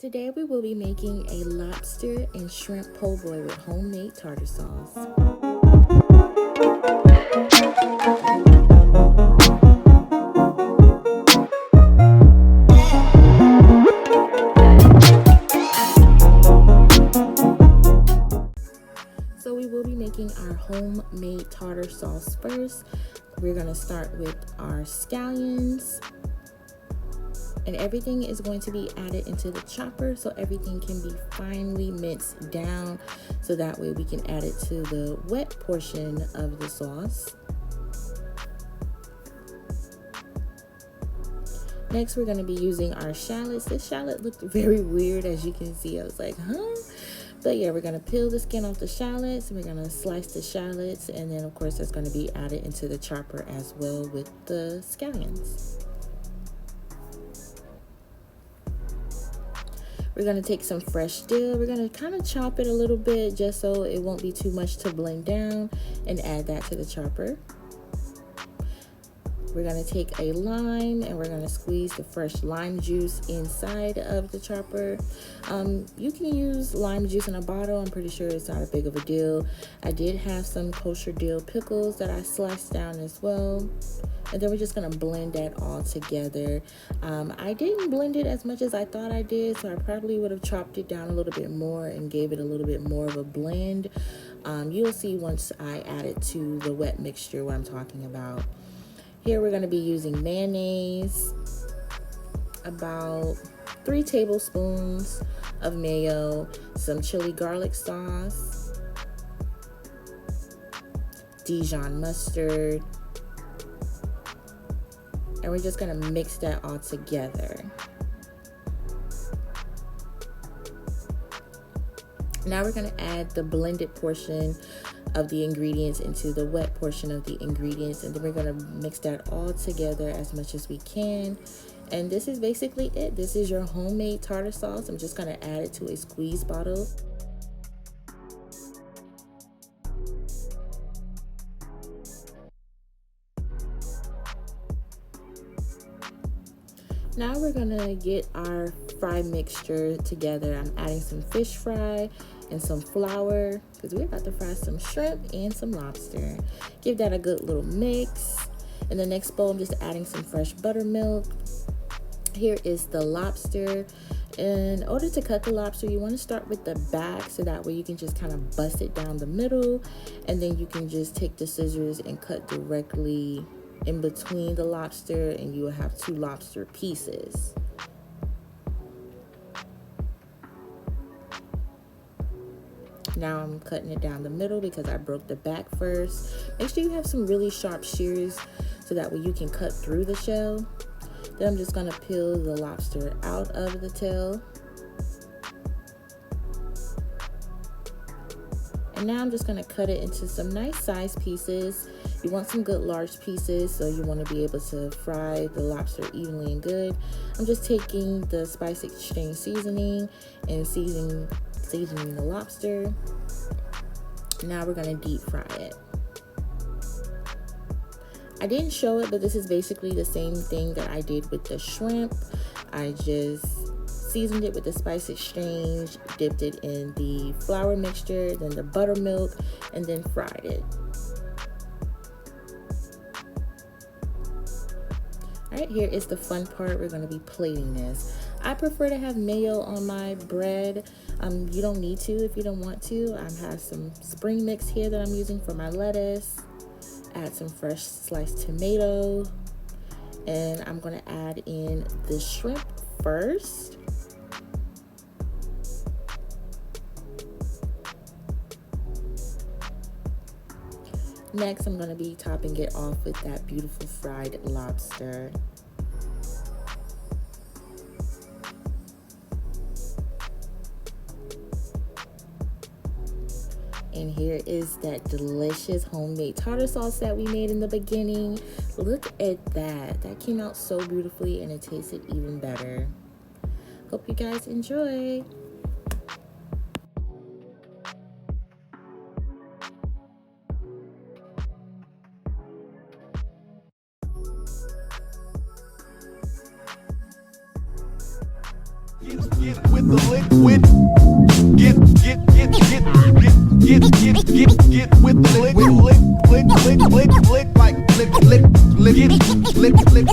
Today we will be making a lobster and shrimp po' boy with homemade tartar sauce. So we will be making our homemade tartar sauce first. We're going to start with our scallions. And everything is going to be added into the chopper so everything can be finely minced down, so that way we can add it to the wet portion of the sauce. Next, we're going to be using our shallots. This shallot looked very weird, as you can see. I was like, huh? But yeah, we're going to peel the skin off the shallots, and we're going to slice the shallots, and then of course that's going to be added into the chopper as well with the scallions. We're going to take some fresh dill. We're going to kind of chop it a little bit just so it won't be too much to blend down, and add that to the chopper. We're going to take a lime and we're going to squeeze the fresh lime juice inside of the chopper. You can use lime juice in a bottle. I'm pretty sure it's not a big of a deal. I did have some kosher dill pickles that I sliced down as well. And then we're just going to blend that all together. I didn't blend it as much as I thought I did, so I probably would have chopped it down a little bit more and gave it a little bit more of a blend. You'll see once I add it to the wet mixture what I'm talking about. Here we're going to be using mayonnaise, about 3 tablespoons of mayo, some chili garlic sauce, Dijon mustard, and we're just going to mix that all together. Now we're going to add the blended portion of the ingredients into the wet portion of the ingredients, and then we're going to mix that all together as much as we can. And this is basically it. This is your homemade tartar sauce. I'm just going to add it to a squeeze bottle. Now we're gonna get our fry mixture together. I'm adding some fish fry and some flour because we're about to fry some shrimp and some lobster. Give that a good little mix. In the next bowl, I'm just adding some fresh buttermilk. Here is the lobster. In order to cut the lobster, you want to start with the back so that way you can just kind of bust it down the middle, and then you can just take the scissors and cut directly in between the lobster, and you will have 2 lobster pieces. Now I'm cutting it down the middle because I broke the back first. Make sure you have some really sharp shears so that way you can cut through the shell. Then I'm just going to peel the lobster out of the tail. And now I'm just going to cut it into some nice size pieces. You want some good large pieces, so you want to be able to fry the lobster evenly and good. I'm just taking the Spice Exchange seasoning and seasoning the lobster. Now we're going to deep fry it. I didn't show it, but this is basically the same thing that I did with the shrimp. I just seasoned it with the Spice Exchange, dipped it in the flour mixture, then the buttermilk, and then fried it. Alright, here is the fun part. We're going to be plating this. I prefer to have mayo on my bread. You don't need to if you don't want to. I have some spring mix here that I'm using for my lettuce. Add some fresh sliced tomato. And I'm going to add in the shrimp first. Next, I'm going to be topping it off with that beautiful fried lobster. And here is that delicious homemade tartar sauce that we made in the beginning. Look at that. That came out so beautifully, and it tasted even better. Hope you guys enjoy. Use with the liquid. Get with the lick like lick.